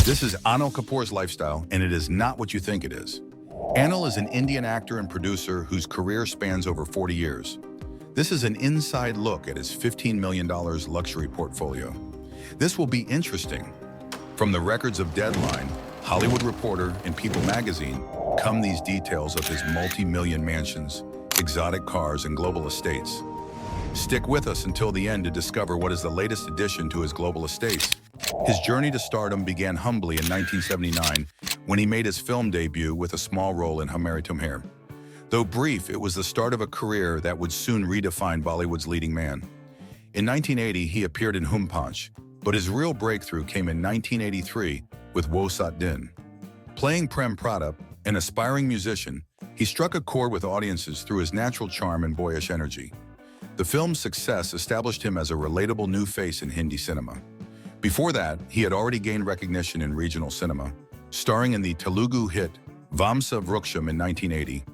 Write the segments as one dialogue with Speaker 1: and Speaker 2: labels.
Speaker 1: This is Anil Kapoor's lifestyle, and it is not what you think it is. Anil is an Indian actor and producer whose career spans over 40 years. This is an inside look at his $15 million luxury portfolio. This will be interesting. From the records of Deadline, Hollywood Reporter, and People magazine come these details of his multi-million mansions, exotic cars, and global estates. Stick with us until the end to discover what is the latest addition to his global estates. His journey to stardom began humbly in 1979 when he made his film debut with a small role in Hum Marry Tumhare. Though brief, it was the start of a career that would soon redefine Bollywood's leading man. In 1980, he appeared in Hum Panch, but his real breakthrough came in 1983 with Wo Sat Din. Playing Prem Pradap, an aspiring musician, he struck a chord with audiences through his natural charm and boyish energy. The film's success established him as a relatable new face in Hindi cinema. Before that, he had already gained recognition in regional cinema, starring in the Telugu hit Vamsa Vruksham in 1980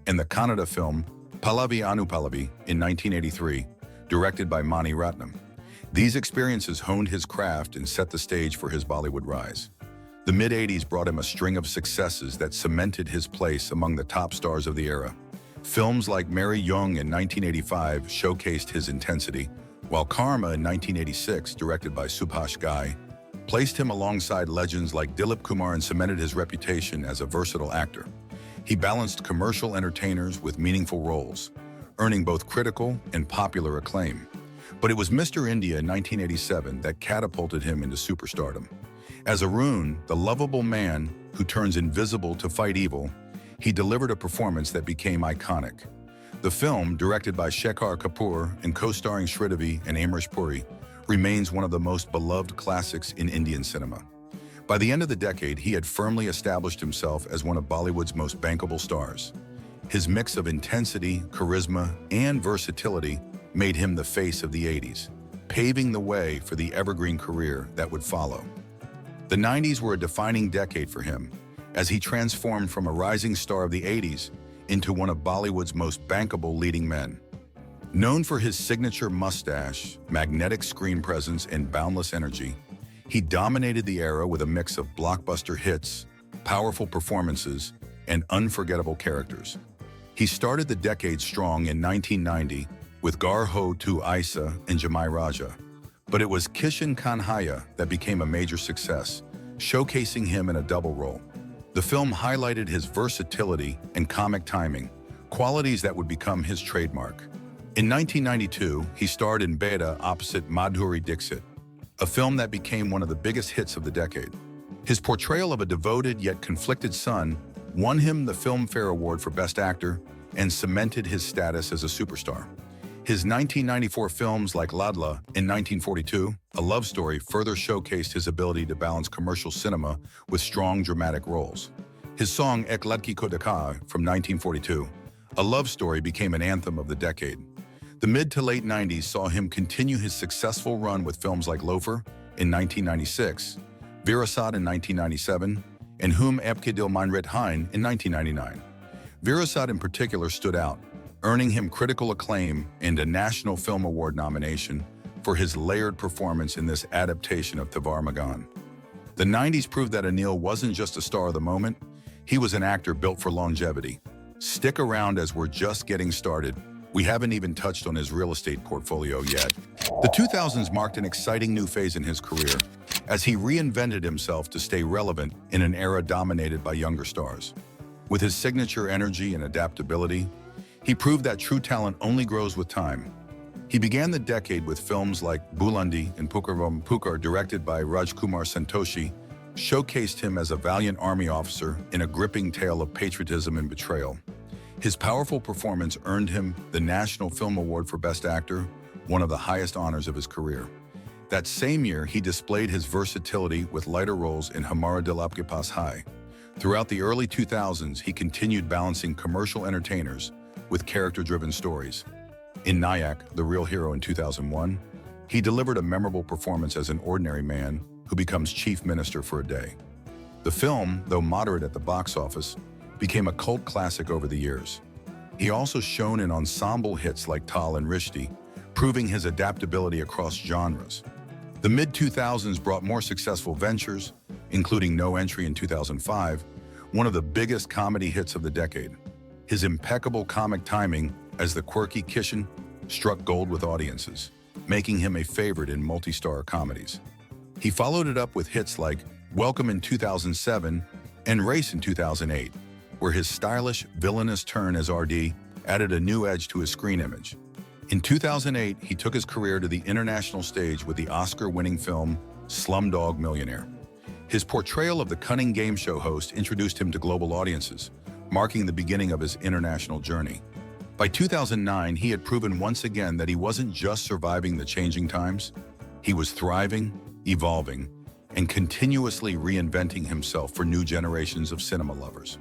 Speaker 1: and the Kannada film Pallavi Anupallavi in 1983, directed by Mani Ratnam. These experiences honed his craft and set the stage for his Bollywood rise. The mid-80s brought him a string of successes that cemented his place among the top stars of the era. Films like Mary Young in 1985 showcased his intensity, while Karma in 1986, directed by Subhash Ghai, placed him alongside legends like Dilip Kumar and cemented his reputation as a versatile actor. He balanced commercial entertainers with meaningful roles, earning both critical and popular acclaim. But it was Mr. India in 1987 that catapulted him into superstardom. As Arun, the lovable man who turns invisible to fight evil, he delivered a performance that became iconic. The film, directed by Shekhar Kapoor and co-starring Sridevi and Amrish Puri, remains one of the most beloved classics in Indian cinema. By the end of the decade, he had firmly established himself as one of Bollywood's most bankable stars. His mix of intensity, charisma, and versatility made him the face of the 80s, paving the way for the evergreen career that would follow. The 90s were a defining decade for him, as he transformed from a rising star of the 80s into one of Bollywood's most bankable leading men. Known for his signature mustache, magnetic screen presence, and boundless energy, he dominated the era with a mix of blockbuster hits, powerful performances, and unforgettable characters. He started the decade strong in 1990 with Gar Ho Tu Aisa and Jamai Raja, but it was Kishan Kanhaiya that became a major success, showcasing him in a double role. The film highlighted his versatility and comic timing, qualities that would become his trademark. In 1992, he starred in Beda opposite Madhuri Dixit, a film that became one of the biggest hits of the decade. His portrayal of a devoted yet conflicted son won him the Filmfare Award for Best Actor and cemented his status as a superstar. His 1994 films like Ladla in 1942, a love story, further showcased his ability to balance commercial cinema with strong dramatic roles. His song Ek Ladki Ko Dekha from 1942, a love story, became an anthem of the decade. The mid to late 90s saw him continue his successful run with films like Loafer in 1996, Virasat in 1997, and Hum Aapke Dil Mein Rit Hein in 1999. Virasat in particular stood out, earning him critical acclaim and a National Film Award nomination for his layered performance in this adaptation of Thavar Magan. The 90s proved that Anil wasn't just a star of the moment, he was an actor built for longevity. Stick around as we're just getting started. We haven't even touched on his real estate portfolio yet. The 2000s marked an exciting new phase in his career, as he reinvented himself to stay relevant in an era dominated by younger stars. With his signature energy and adaptability, he proved that true talent only grows with time. He began the decade with films like Bulandi and Pukarvam Pukar, directed by Rajkumar Santoshi, showcased him as a valiant army officer in a gripping tale of patriotism and betrayal. His powerful performance earned him the National Film Award for Best Actor, one of the highest honors of his career. That same year, he displayed his versatility with lighter roles in Hamara Dil Aapke Paas Hai. Throughout the early 2000s, he continued balancing commercial entertainers with character-driven stories. In Nayak, the Real Hero in 2001, he delivered a memorable performance as an ordinary man who becomes chief minister for a day. The film, though moderate at the box office, became a cult classic over the years. He also shone in ensemble hits like Tal and Rishti, proving his adaptability across genres. The mid-2000s brought more successful ventures, including No Entry in 2005, one of the biggest comedy hits of the decade. His impeccable comic timing as the quirky Kishan struck gold with audiences, making him a favorite in multi-star comedies. He followed it up with hits like Welcome in 2007 and Race in 2008, where his stylish, villainous turn as RD added a new edge to his screen image. In 2008, he took his career to the international stage with the Oscar-winning film Slumdog Millionaire. His portrayal of the cunning game show host introduced him to global audiences, marking the beginning of his international journey. By 2009, he had proven once again that he wasn't just surviving the changing times, he was thriving, evolving, and continuously reinventing himself for new generations of cinema lovers.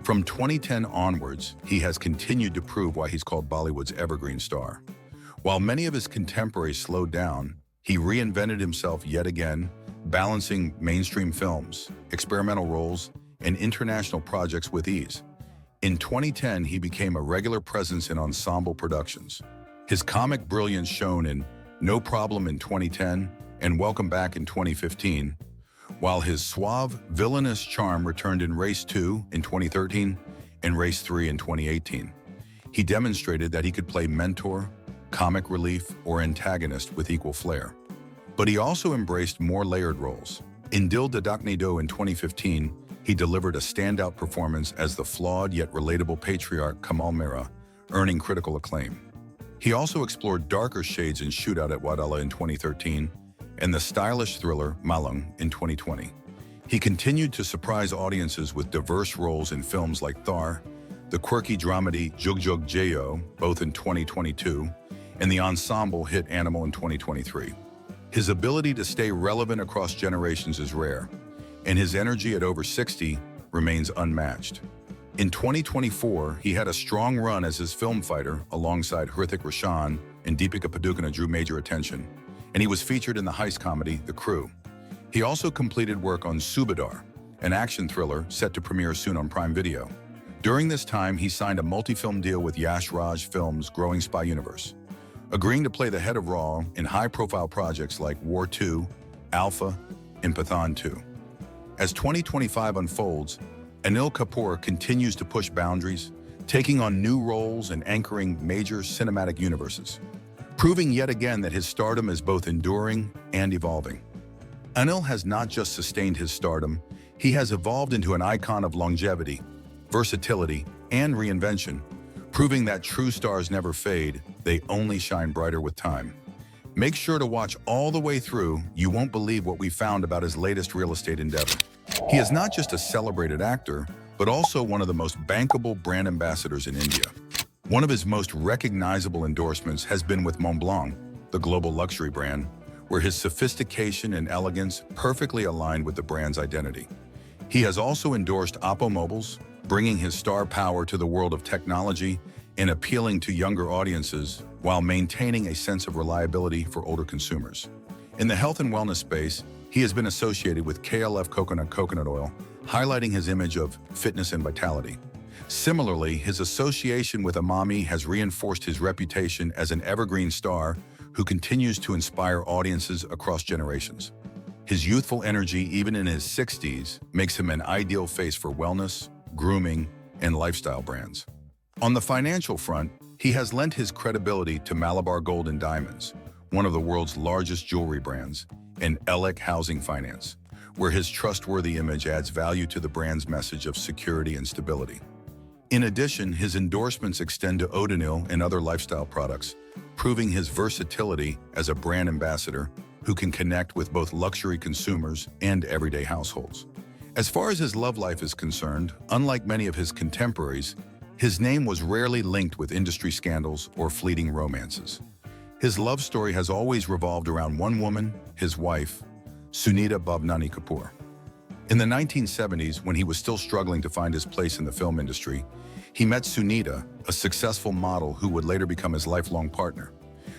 Speaker 1: From 2010 onwards, he has continued to prove why he's called Bollywood's evergreen star. While many of his contemporaries slowed down, he reinvented himself yet again, balancing mainstream films, experimental roles, and international projects with ease. In 2010, he became a regular presence in ensemble productions. His comic brilliance shone in No Problem in 2010 and Welcome Back in 2015, while his suave, villainous charm returned in Race 2 in 2013 and Race 3 in 2018. He demonstrated that he could play mentor, comic relief, or antagonist with equal flair. But he also embraced more layered roles. In Dil Dhadakne Do in 2015, he delivered a standout performance as the flawed yet relatable patriarch Kamal Mehra, earning critical acclaim. He also explored darker shades in Shootout at Wadala in 2013 and the stylish thriller Malang in 2020. He continued to surprise audiences with diverse roles in films like Thar, the quirky dramedy Jug Jug Jayo, both in 2022, and the ensemble hit Animal in 2023. His ability to stay relevant across generations is rare, and his energy at over 60 remains unmatched. In 2024, he had a strong run as his film fighter alongside Hrithik Roshan and Deepika Padukone drew major attention, and he was featured in the heist comedy The Crew. He also completed work on Subadar, an action thriller set to premiere soon on Prime Video. During this time, he signed a multi-film deal with Yash Raj Films' growing spy universe, agreeing to play the head of Raw in high-profile projects like War 2, Alpha, and Pathan 2. As 2025 unfolds, Anil Kapoor continues to push boundaries, taking on new roles and anchoring major cinematic universes, proving yet again that his stardom is both enduring and evolving. Anil has not just sustained his stardom, he has evolved into an icon of longevity, versatility, and reinvention, proving that true stars never fade, they only shine brighter with time. Make sure to watch all the way through. You won't believe what we found about his latest real estate endeavor. He is not just a celebrated actor, but also one of the most bankable brand ambassadors in India. One of his most recognizable endorsements has been with Montblanc, the global luxury brand, where his sophistication and elegance perfectly aligned with the brand's identity. He has also endorsed Oppo Mobiles, bringing his star power to the world of technology and appealing to younger audiences while maintaining a sense of reliability for older consumers. In the health and wellness space, he has been associated with KLF coconut oil, highlighting his image of fitness and vitality. Similarly, his association with Amami has reinforced his reputation as an evergreen star who continues to inspire audiences across generations. His youthful energy, even in his 60s, makes him an ideal face for wellness, grooming, and lifestyle brands. On the financial front, he has lent his credibility to Malabar Gold and Diamonds, one of the world's largest jewelry brands, and Elec Housing Finance, where his trustworthy image adds value to the brand's message of security and stability. In addition, his endorsements extend to Odonil and other lifestyle products, proving his versatility as a brand ambassador who can connect with both luxury consumers and everyday households. As far as his love life is concerned, unlike many of his contemporaries, his name was rarely linked with industry scandals or fleeting romances. His love story has always revolved around one woman, his wife, Sunita Bhavnani Kapoor. In the 1970s, when he was still struggling to find his place in the film industry, he met Sunita, a successful model who would later become his lifelong partner.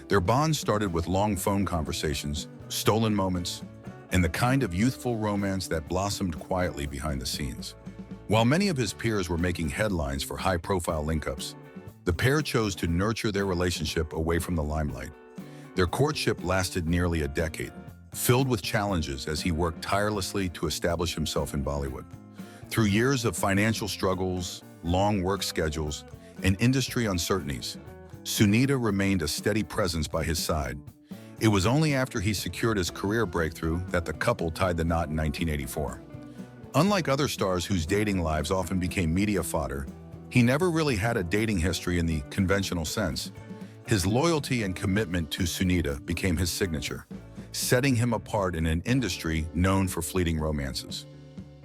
Speaker 1: Their bond started with long phone conversations, stolen moments, and the kind of youthful romance that blossomed quietly behind the scenes. While many of his peers were making headlines for high-profile link-ups, the pair chose to nurture their relationship away from the limelight. Their courtship lasted nearly a decade, filled with challenges as he worked tirelessly to establish himself in Bollywood. Through years of financial struggles, long work schedules, and industry uncertainties, Sunita remained a steady presence by his side. It was only after he secured his career breakthrough that the couple tied the knot in 1984. Unlike other stars whose dating lives often became media fodder, he never really had a dating history in the conventional sense. His loyalty and commitment to Sunita became his signature, setting him apart in an industry known for fleeting romances.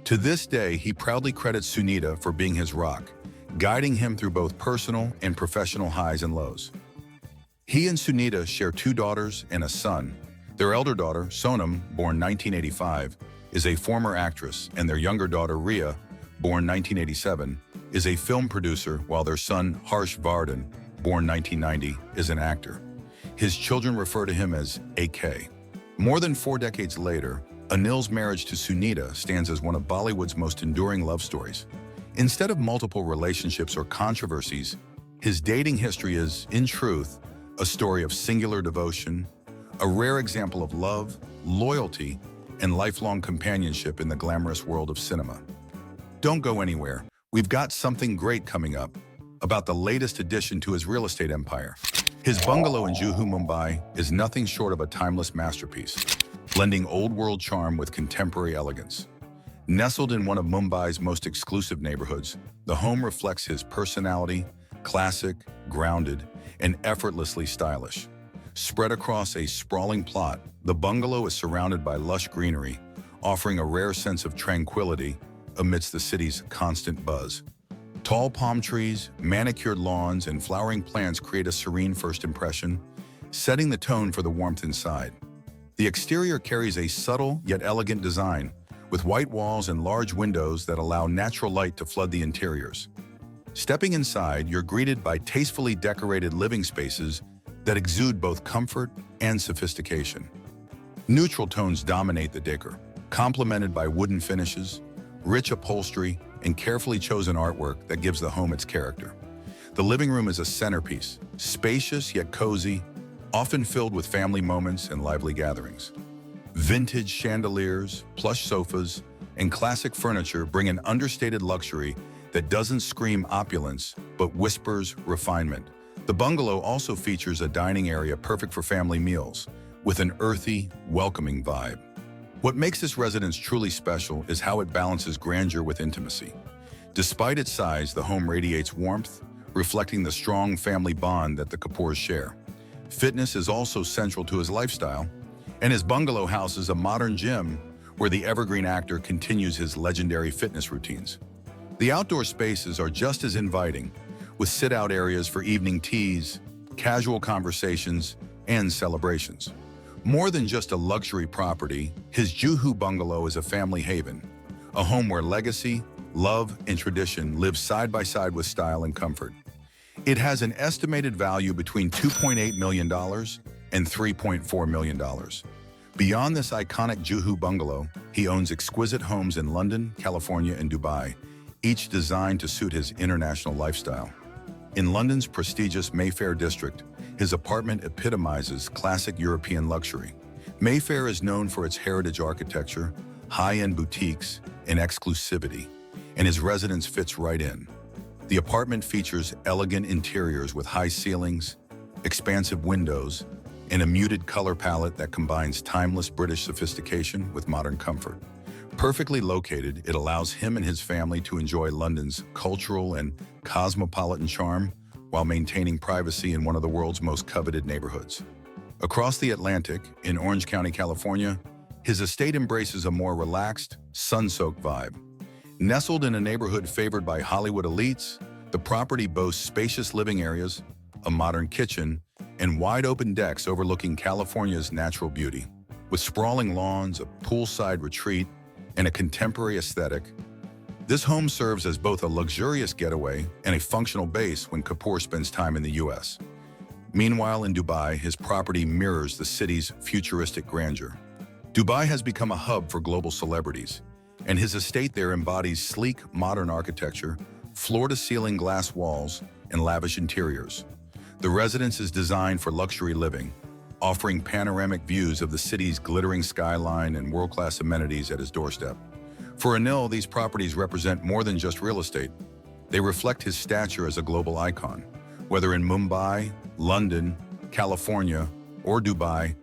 Speaker 1: To this day, he proudly credits Sunita for being his rock, guiding him through both personal and professional highs and lows. He and Sunita share 2 daughters and a son. Their elder daughter, Sonam, born 1985, is a former actress, and their younger daughter, Riya, born 1987, is a film producer, while their son, Harsh Vardhan, born 1990, is an actor. His children refer to him as AK. More than 4 decades later, Anil's marriage to Sunita stands as one of Bollywood's most enduring love stories. Instead of multiple relationships or controversies, his dating history is, in truth, a story of singular devotion, a rare example of love, loyalty, and lifelong companionship in the glamorous world of cinema. Don't go anywhere. We've got something great coming up about the latest addition to his real estate empire. His bungalow in Juhu, Mumbai is nothing short of a timeless masterpiece, blending old-world charm with contemporary elegance. Nestled in one of Mumbai's most exclusive neighborhoods, the home reflects his personality, classic, grounded, and effortlessly stylish. Spread across a sprawling plot, the bungalow is surrounded by lush greenery, offering a rare sense of tranquility amidst the city's constant buzz. Tall palm trees, manicured lawns, and flowering plants create a serene first impression, setting the tone for the warmth inside. The exterior carries a subtle yet elegant design, with white walls and large windows that allow natural light to flood the interiors. Stepping inside, you're greeted by tastefully decorated living spaces that exude both comfort and sophistication. Neutral tones dominate the decor, complemented by wooden finishes, rich upholstery, and carefully chosen artwork that gives the home its character. The living room is a centerpiece, spacious yet cozy, often filled with family moments and lively gatherings. Vintage chandeliers, plush sofas, and classic furniture bring an understated luxury that doesn't scream opulence, but whispers refinement. The bungalow also features a dining area perfect for family meals, with an earthy, welcoming vibe. What makes this residence truly special is how it balances grandeur with intimacy. Despite its size, the home radiates warmth, reflecting the strong family bond that the Kapoors share. Fitness is also central to his lifestyle, and his bungalow houses a modern gym where the evergreen actor continues his legendary fitness routines. The outdoor spaces are just as inviting, with sit-out areas for evening teas, casual conversations, and celebrations. More than just a luxury property, his Juhu bungalow is a family haven, a home where legacy, love, and tradition live side by side with style and comfort. It has an estimated value between $2.8 million and $3.4 million. Beyond this iconic Juhu bungalow, he owns exquisite homes in London, California, and Dubai, each designed to suit his international lifestyle. In London's prestigious Mayfair district, his apartment epitomizes classic European luxury. Mayfair is known for its heritage architecture, high-end boutiques, and exclusivity, and his residence fits right in. The apartment features elegant interiors with high ceilings, expansive windows, and a muted color palette that combines timeless British sophistication with modern comfort. Perfectly located, it allows him and his family to enjoy London's cultural and cosmopolitan charm while maintaining privacy in one of the world's most coveted neighborhoods. Across the Atlantic, in Orange County, California, his estate embraces a more relaxed, sun-soaked vibe. Nestled in a neighborhood favored by Hollywood elites, the property boasts spacious living areas, a modern kitchen, and wide-open decks overlooking California's natural beauty. With sprawling lawns, a poolside retreat, and a contemporary aesthetic, this home serves as both a luxurious getaway and a functional base when Kapoor spends time in the U.S. Meanwhile, in Dubai, his property mirrors the city's futuristic grandeur. Dubai has become a hub for global celebrities, and his estate there embodies sleek, modern architecture, floor-to-ceiling glass walls, and lavish interiors. The residence is designed for luxury living, offering panoramic views of the city's glittering skyline and world-class amenities at his doorstep. For Anil, these properties represent more than just real estate. They reflect his stature as a global icon. Whether in Mumbai, London, California, or Dubai,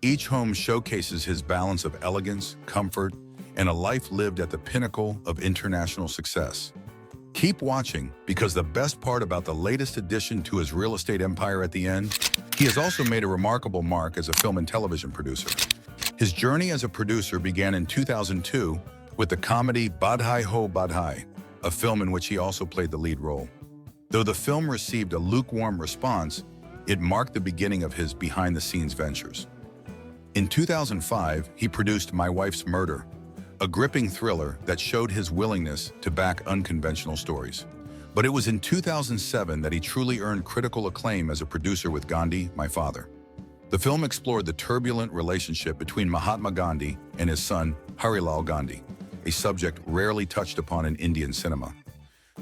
Speaker 1: each home showcases his balance of elegance, comfort, and a life lived at the pinnacle of international success. Keep watching, because the best part about the latest addition to his real estate empire at the end, he has also made a remarkable mark as a film and television producer. His journey as a producer began in 2002 with the comedy Badhai Ho Badhai, a film in which he also played the lead role. Though the film received a lukewarm response, it marked the beginning of his behind-the-scenes ventures. In 2005, he produced My Wife's Murder, a gripping thriller that showed his willingness to back unconventional stories. But it was in 2007 that he truly earned critical acclaim as a producer with Gandhi, My Father. The film explored the turbulent relationship between Mahatma Gandhi and his son, Harilal Gandhi, a subject rarely touched upon in Indian cinema.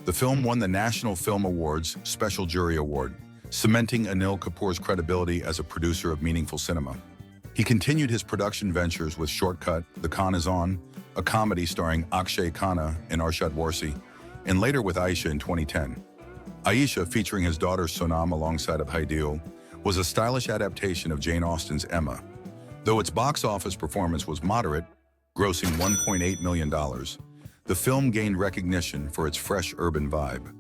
Speaker 1: The film won the National Film Awards Special Jury Award, cementing Anil Kapoor's credibility as a producer of meaningful cinema. He continued his production ventures with Shortcut, The Khan Is On, a comedy starring Akshay Khanna and Arshad Warsi, and later with Aisha in 2010. Aisha, featuring his daughter Sonam alongside of Haidil, was a stylish adaptation of Jane Austen's Emma. Though its box office performance was moderate, grossing $1.8 million, the film gained recognition for its fresh urban vibe.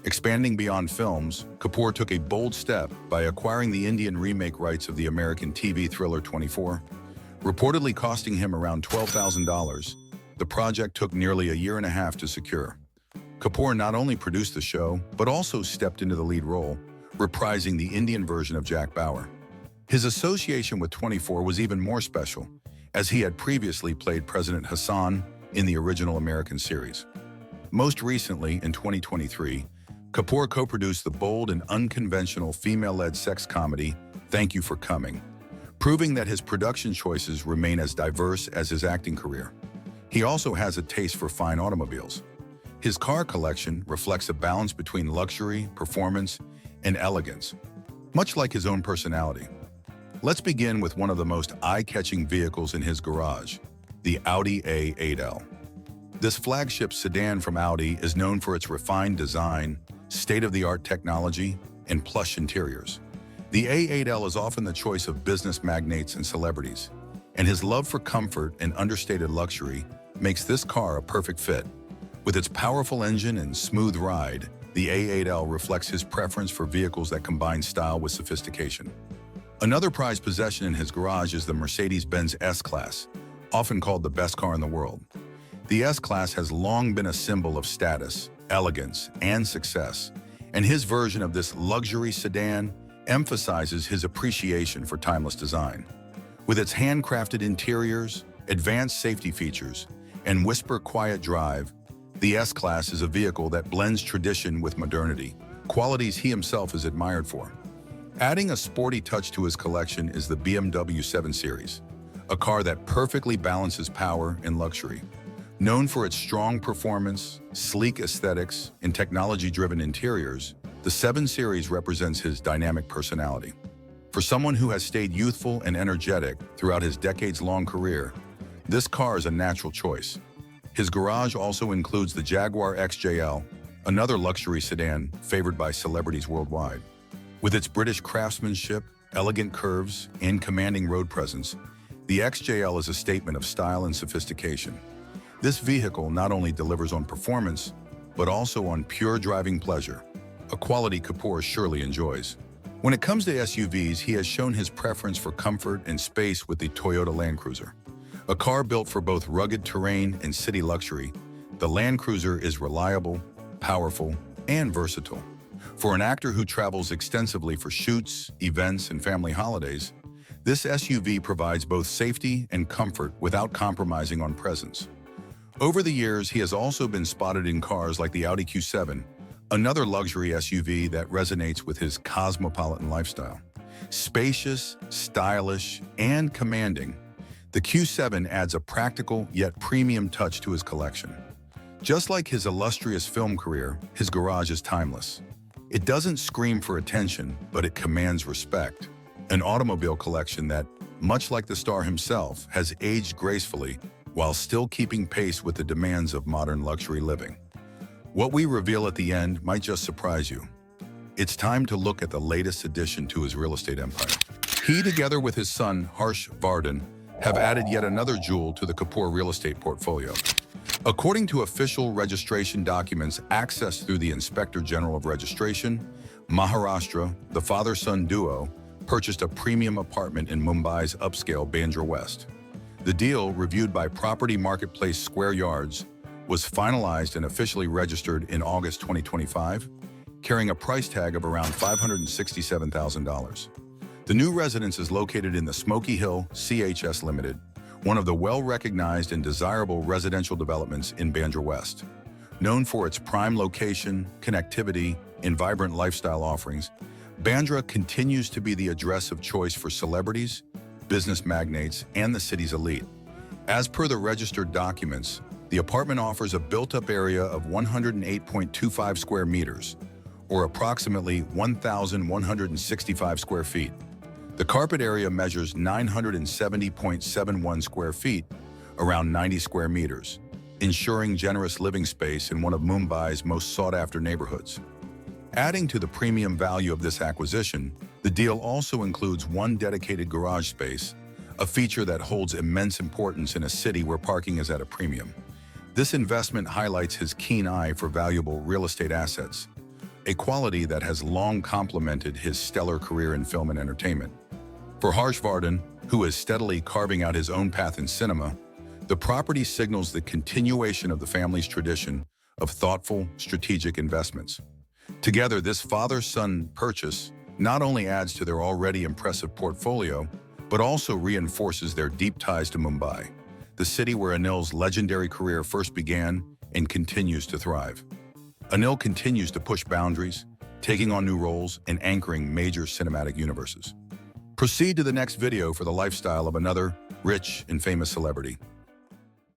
Speaker 1: Expanding beyond films, Kapoor took a bold step by acquiring the Indian remake rights of the American TV thriller 24. Reportedly costing him around $12,000, the project took nearly a year and a half to secure. Kapoor not only produced the show, but also stepped into the lead role, reprising the Indian version of Jack Bauer. His association with 24 was even more special, as he had previously played President Hassan in the original American series. Most recently, in 2023, Kapoor co-produced the bold and unconventional female-led sex comedy Thank You for Coming, proving that his production choices remain as diverse as his acting career. He also has a taste for fine automobiles. His car collection reflects a balance between luxury, performance, and elegance, much like his own personality. Let's begin with one of the most eye-catching vehicles in his garage, the Audi A8L. This flagship sedan from Audi is known for its refined design, state-of-the-art technology, and plush interiors. The A8L is often the choice of business magnates and celebrities, and his love for comfort and understated luxury makes this car a perfect fit. With its powerful engine and smooth ride, the A8L reflects his preference for vehicles that combine style with sophistication. Another prized possession in his garage is the Mercedes-Benz S-Class, often called the best car in the world. The S-Class has long been a symbol of status, elegance, and success, and his version of this luxury sedan emphasizes his appreciation for timeless design. With its handcrafted interiors, advanced safety features, and whisper-quiet drive, the S-Class is a vehicle that blends tradition with modernity, qualities he himself is admired for. Adding a sporty touch to his collection is the BMW 7 Series, a car that perfectly balances power and luxury. Known for its strong performance, sleek aesthetics, and technology-driven interiors, the 7 Series represents his dynamic personality. For someone who has stayed youthful and energetic throughout his decades-long career, this car is a natural choice. His garage also includes the Jaguar XJL, another luxury sedan favored by celebrities worldwide. With its British craftsmanship, elegant curves, and commanding road presence, the XJL is a statement of style and sophistication. This vehicle not only delivers on performance, but also on pure driving pleasure, a quality Kapoor surely enjoys. When it comes to SUVs, he has shown his preference for comfort and space with the Toyota Land Cruiser. A car built for both rugged terrain and city luxury, the Land Cruiser is reliable, powerful, and versatile. For an actor who travels extensively for shoots, events, and family holidays, this SUV provides both safety and comfort without compromising on presence. Over the years, he has also been spotted in cars like the Audi Q7, another luxury SUV that resonates with his cosmopolitan lifestyle. Spacious, stylish, and commanding, the Q7 adds a practical yet premium touch to his collection. Just like his illustrious film career, his garage is timeless. It doesn't scream for attention, but it commands respect. an automobile collection that, much like the star himself, has aged gracefully while still keeping pace with the demands of modern luxury living. What we reveal at the end might just surprise you. It's time to look at the latest addition to his real estate empire. He, together with his son, Harsh Vardhan, have added yet another jewel to the Kapoor real estate portfolio. According to official registration documents accessed through the Inspector General of Registration, Maharashtra, the father-son duo, purchased a premium apartment in Mumbai's upscale Bandra West. The deal, reviewed by property marketplace Square Yards, was finalized and officially registered in August 2025, carrying a price tag of around $567,000. The new residence is located in the Smoky Hill CHS Limited, one of the well-recognized and desirable residential developments in Bandra West. Known for its prime location, connectivity, and vibrant lifestyle offerings, Bandra continues to be the address of choice for celebrities, business magnates, and the city's elite. As per the registered documents, the apartment offers a built-up area of 108.25 square meters, or approximately 1,165 square feet. The carpet area measures 970.71 square feet, around 90 square meters, ensuring generous living space in one of Mumbai's most sought-after neighborhoods. Adding to the premium value of this acquisition, the deal also includes one dedicated garage space, a feature that holds immense importance in a city where parking is at a premium. This investment highlights his keen eye for valuable real estate assets, a quality that has long complemented his stellar career in film and entertainment. For Harsh Vardhan, who is steadily carving out his own path in cinema, the property signals the continuation of the family's tradition of thoughtful, strategic investments. Together, this father-son purchase not only adds to their already impressive portfolio, but also reinforces their deep ties to Mumbai, the city where Anil's legendary career first began and continues to thrive. Anil continues to push boundaries, taking on new roles and anchoring major cinematic universes. Proceed to the next video for the lifestyle of another rich and famous celebrity.